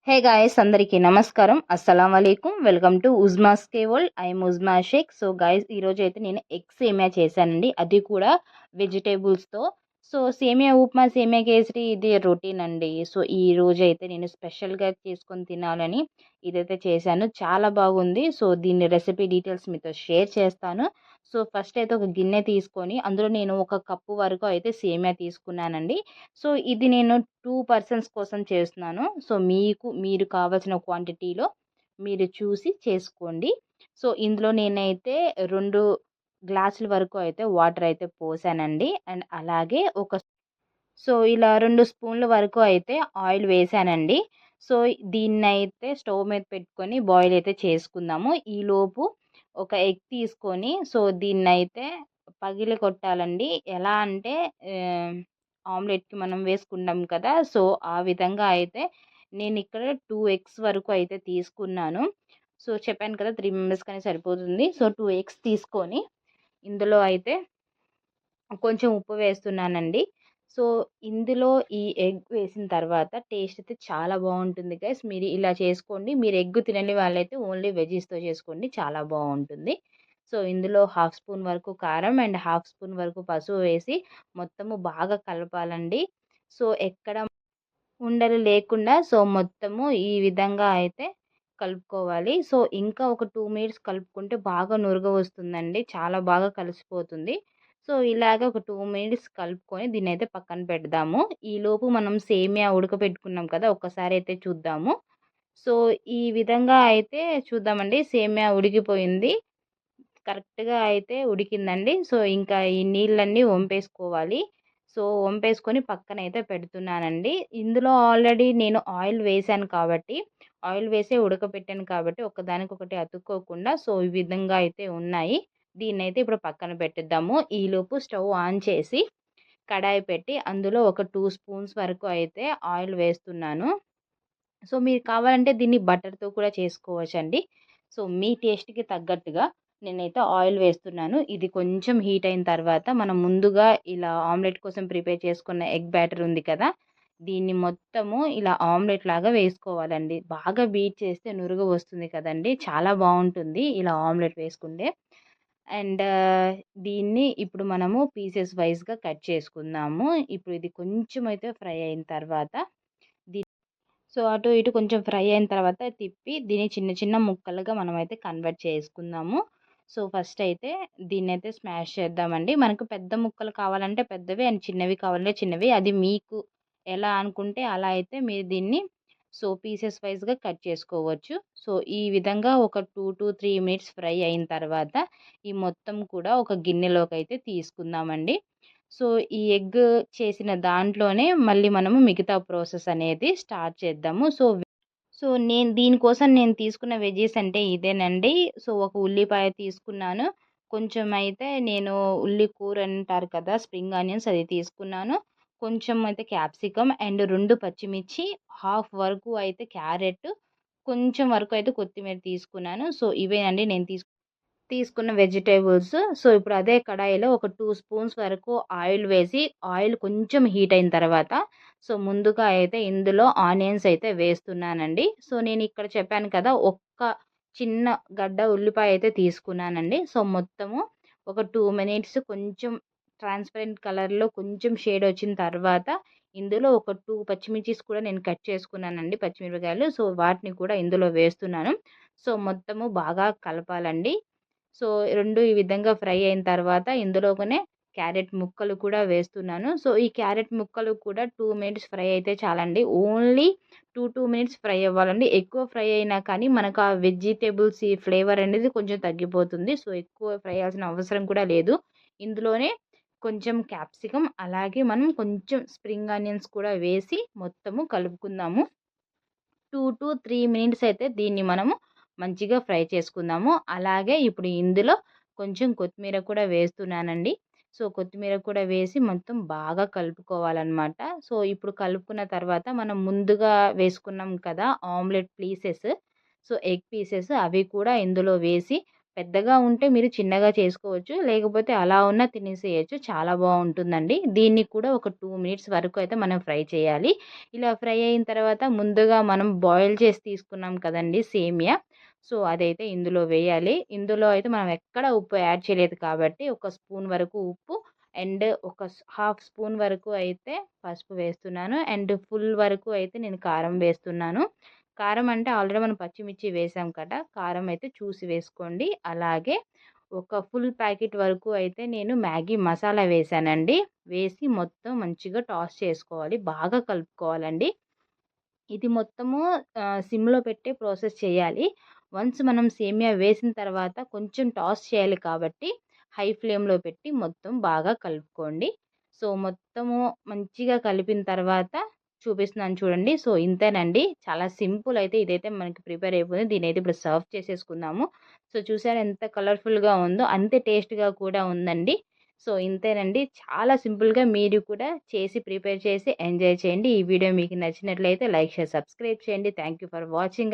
Hey guys, అందరికీ నమస్కారం. అస్సలం వలైకుం. Welcome to Uzma's K world. I'm Uzma Shaikh. So guys, ఈరోజు అయితే నేను ఎగ్ సేమియా చేశానండి, అది కూడా వెజిటేబుల్స్తో. సో సేమియా ఉప్మా, సేమియా కేసరి ఇది రొటీన్ అండి. సో ఈ రోజు అయితే నేను స్పెషల్గా చేసుకొని తినాలని ఇదైతే చేశాను. చాలా బాగుంది. సో దీని రెసిపీ డీటెయిల్స్ మీతో షేర్ చేస్తాను. సో ఫస్ట్ అయితే ఒక గిన్నె తీసుకొని అందులో నేను ఒక కప్పు వరకు అయితే సేమియా తీసుకున్నానండి. సో ఇది నేను 2 పర్సన్స్ కోసం చేస్తున్నాను. సో మీరు కావాల్సిన క్వాంటిటీలో మీరు చూసి చేసుకోండి. సో ఇందులో నేనైతే 2 గ్లాసుల వరకు అయితే వాటర్ అయితే పోసానండి. అండ్ అలాగే ఇలా 2 స్పూన్ల వరకు అయితే ఆయిల్ వేసానండి. సో దీన్నైతే స్టవ్ మీద పెట్టుకొని బాయిల్ అయితే చేసుకుందాము. ఈలోపు ఒక ఎగ్ తీసుకొని దీన్నైతే పగిలగొట్టాలండి. ఎలా అంటే ఆమ్లెట్‌కి మనం వేసుకుంటాం కదా! సో ఆ విధంగా అయితే నేనిక్కడ 2 ఎగ్స్ వరకు అయితే తీసుకున్నాను. సో చెప్పాను కదా! 3 మెంబర్స్‌కని సరిపోతుంది. సో 2 ఎగ్స్ తీసుకొని ఇందులో అయితే కొంచెం ఉప్పు వేస్తున్నానండి. సో ఇందులో ఈ ఎగ్ వేసిన తర్వాత టేస్ట్ అయితే చాలా బావుంటుంది గైస్. మీరు ఇలా చేసుకోండి. మీరు ఎగ్ తినని వాళ్ళైతే ఓన్లీ వెజ్జీస్‌తో చేసుకోండి, చాలా బావుంటుంది. సో ఇందులో హాఫ్ స్పూన్ వరకు కారం అండ్ హాఫ్ స్పూన్ వరకు పసుపు వేసి మొత్తము బాగా కలపాలండి. సో ఎక్కడ ఉండలు లేకుండా మొత్తము ఈ విధంగా అయితే కలుపుకోవాలి. సో ఇంకా ఒక 2 మినిట్స్ కలుపుకుంటే బాగా నురగ వస్తుందండి. చాలా బాగా కలిసిపోతుంది. సో ఇలాగ ఒక 2 మినిట్స్ కలుపుకొని దీన్నైతే పక్కన పెడదాము. ఈలోపు మనం సేమియా ఉడకబెట్టుకున్నాం కదా! ఒక్కసారి అయితే చూద్దాము. సో ఈ విధంగా అయితే చూద్దామండి. సేమియా ఉడికిపోయింది. కరెక్ట్‌గా అయితే ఉడికిందండి. సో ఇంకా ఈ నీళ్ళన్నీ వంపేసుకోవాలి. సో వంపేసుకొని పక్కనైతే పెడుతున్నానండి. ఇందులో ఆల్రెడీ నేను ఆయిల్ వేశాను కాబట్టి, ఆయిల్ వేసే ఉడకపెట్టాను కాబట్టి ఒకదానికొకటి అతుక్కోకుండా ఈ విధంగా అయితే ఉన్నాయి. దీన్నైతే ఇప్పుడు పక్కన పెట్టేద్దాము. ఈలోపు స్టవ్ ఆన్ చేసి కడాయి పెట్టి అందులో ఒక 2 స్పూన్స్ వరకు అయితే ఆయిల్ వేస్తున్నాను. సో మీరు కావాలంటే దీన్ని బటర్‌తో కూడా చేసుకోవచ్చండి. సో మీ టేస్ట్‌కి తగ్గట్టుగా నేనైతే ఆయిల్ వేస్తున్నాను. ఇది కొంచెం హీట్ అయిన తర్వాత మనం ముందుగా ఇలా ఆమ్లెట్ కోసం ప్రిపేర్ చేసుకున్న ఎగ్ బ్యాటర్ ఉంది కదా! దీన్ని మొత్తము ఇలా ఆమ్లెట్ లాగా వేసుకోవాలండి. బాగా బీట్ చేస్తే నురుగు వస్తుంది కదండీ! చాలా బావుంటుంది ఇలా ఆమ్లెట్ వేసుకుంటే. అండ్ దీన్ని ఇప్పుడు మనము పీసెస్ వైస్‌గా కట్ చేసుకుందాము. ఇప్పుడు ఇది కొంచెం అయితే ఫ్రై అయిన తర్వాత అటు ఇటు కొంచెం ఫ్రై అయిన తర్వాత తిప్పి దీన్ని చిన్న చిన్న ముక్కలుగా మనమైతే కన్వర్ట్ చేసుకుందాము. సో ఫస్ట్ అయితే దీన్నైతే స్మాష్ చేద్దామండి. మనకు పెద్ద ముక్కలు కావాలంటే పెద్దవి అండ్ చిన్నవి కావాలంటే చిన్నవి. అది మీకు ఎలా అనుకుంటే అలా అయితే మీరు దీన్ని పీసెస్ వైస్‌గా కట్ చేసుకోవచ్చు. ఈ విధంగా ఒక 2-3 మినిట్స్ ఫ్రై అయిన తర్వాత ఈ మొత్తం కూడా ఒక గిన్నెలోకైతే తీసుకుందామండి. ఈ ఎగ్ చేసిన దాంట్లోనే మళ్ళీ మనము మిగతా ప్రాసెస్ అనేది స్టార్ట్ చేద్దాము. నేను తీసుకున్న వెజ్జీస్ అంటే ఇదేనండి. ఒక ఉల్లిపాయ తీసుకున్నాను. కొంచెం అయితే నేను ఉల్లి కూర అంటారు కదా! స్ప్రింగ్ ఆనియన్స్ అది తీసుకున్నాను. కొంచెం అయితే క్యాప్సికమ్ అండ్ 2 పచ్చిమిర్చి, హాఫ్ వరకు అయితే క్యారెట్, కొంచెం వరకు అయితే కొత్తిమీర తీసుకున్నాను. ఇవేనండి నేను తీసుకున్న వెజిటబుల్స్. ఇప్పుడు అదే కడాయిలో ఒక 2 స్పూన్స్ వరకు ఆయిల్ వేసి, ఆయిల్ కొంచెం హీట్ అయిన తర్వాత ముందుగా అయితే ఇందులో ఆనియన్స్ అయితే వేస్తున్నానండి. నేనిక్కడ చెప్పాను కదా! ఒక్క చిన్న గడ్డ ఉల్లిపాయ అయితే తీసుకున్నానండి. మొత్తము ఒక 2 మినిట్స్ కొంచెం ట్రాన్స్‌పరెంట్ కలర్‌లో కొంచెం షేడ్ వచ్చిన తర్వాత ఇందులో ఒక 2 పచ్చిమిర్చీస్ కూడా నేను కట్ చేసుకున్నానండి, పచ్చిమిరపకాయలు. వాటిని కూడా ఇందులో వేస్తున్నాను. మొత్తము బాగా కలపాలండి. 2 ఈ విధంగా ఫ్రై అయిన తర్వాత ఇందులోకనే క్యారెట్ ముక్కలు కూడా వేస్తున్నాను. ఈ క్యారెట్ ముక్కలు కూడా 2 మినిట్స్ ఫ్రై అయితే చాలండి. ఓన్లీ 2 మినిట్స్ ఫ్రై అవ్వాలండి. ఎక్కువ ఫ్రై అయినా కానీ మనకు ఆ వెజిటబుల్స్ ఈ ఫ్లేవర్ అనేది కొంచెం తగ్గిపోతుంది. ఎక్కువ ఫ్రై అవ్వాల్సిన అవసరం కూడా లేదు. ఇందులోనే కొంచెం క్యాప్సికమ్ అలాగే మనం కొంచెం స్ప్రింగ్ ఆనియన్స్ కూడా వేసి మొత్తము కలుపుకుందాము. 2-3 మినిట్స్ అయితే దీన్ని మనము మంచిగా ఫ్రై చేసుకుందాము. అలాగే ఇప్పుడు ఇందులో కొంచెం కొత్తిమీర కూడా వేస్తున్నానండి. కొత్తిమీర కూడా వేసి మొత్తం బాగా కలుపుకోవాలనమాట. ఇప్పుడు కలుపుకున్న తర్వాత మనం ముందుగా వేసుకున్నాం కదా ఆమ్లెట్ పీసెస్, ఎగ్ పీసెస్ అవి కూడా ఇందులో వేసి పెద్దగా ఉంటే మీరు చిన్నగా చేసుకోవచ్చు. లేకపోతే అలా ఉన్నా తినేసేయొచ్చు. చాలా బావుంటుందండి. దీన్ని కూడా ఒక 2 మినిట్స్ వరకు అయితే మనం ఫ్రై చేయాలి. ఇలా ఫ్రై అయిన తర్వాత ముందుగా మనం బాయిల్ చేసి తీసుకున్నాం కదండీ సేమియా. సో, అదైతే ఇందులో వేయాలి. ఇందులో అయితే మనం ఎక్కడ ఉప్పు యాడ్ చేయలేదు కాబట్టి ఒక స్పూన్ వరకు ఉప్పు అండ్ ఒక హాఫ్ స్పూన్ వరకు అయితే పసుపు వేస్తున్నాను. అండ్ ఫుల్ వరకు అయితే నేను కారం వేస్తున్నాను. కారం అంటే ఆల్రెడీ మనం పచ్చిమిర్చి వేసాం కదా! కారం అయితే చూసి వేసుకోండి. అలాగే ఒక ఫుల్ ప్యాకెట్ వరకు అయితే నేను మ్యాగీ మసాలా వేశానండి. వేసి మొత్తం మంచిగా టాస్ చేసుకోవాలి. బాగా కలుపుకోవాలండి. ఇది మొత్తము సిమ్‌లో పెట్టే ప్రాసెస్ చేయాలి. వన్స్ మనం సేమియా వేసిన తర్వాత కొంచెం టాస్ చేయాలి కాబట్టి హై ఫ్లేమ్‌లో పెట్టి మొత్తం బాగా కలుపుకోండి. సో, మొత్తము మంచిగా కలిపిన తర్వాత చూపిస్తున్నాను చూడండి. సో, ఇంతేనండి. చాలా సింపుల్ అయితే ఇదైతే మనకి ప్రిపేర్ అయిపోయింది. దీన్నైతే ఇప్పుడు సర్వ్ చేసేసుకుందాము. సో, చూసారా ఎంత కలర్‌ఫుల్‌గా ఉందో, అంతే టేస్ట్‌గా కూడా ఉందండి. సో, ఇంతేనండి. చాలా సింపుల్‌గా మీరు కూడా చేసి ప్రిపేర్ చేసి ఎంజాయ్ చేయండి. ఈ వీడియో మీకు నచ్చినట్లయితే లైక్, షేర్, సబ్స్క్రైబ్ చేయండి. Thank you for watching.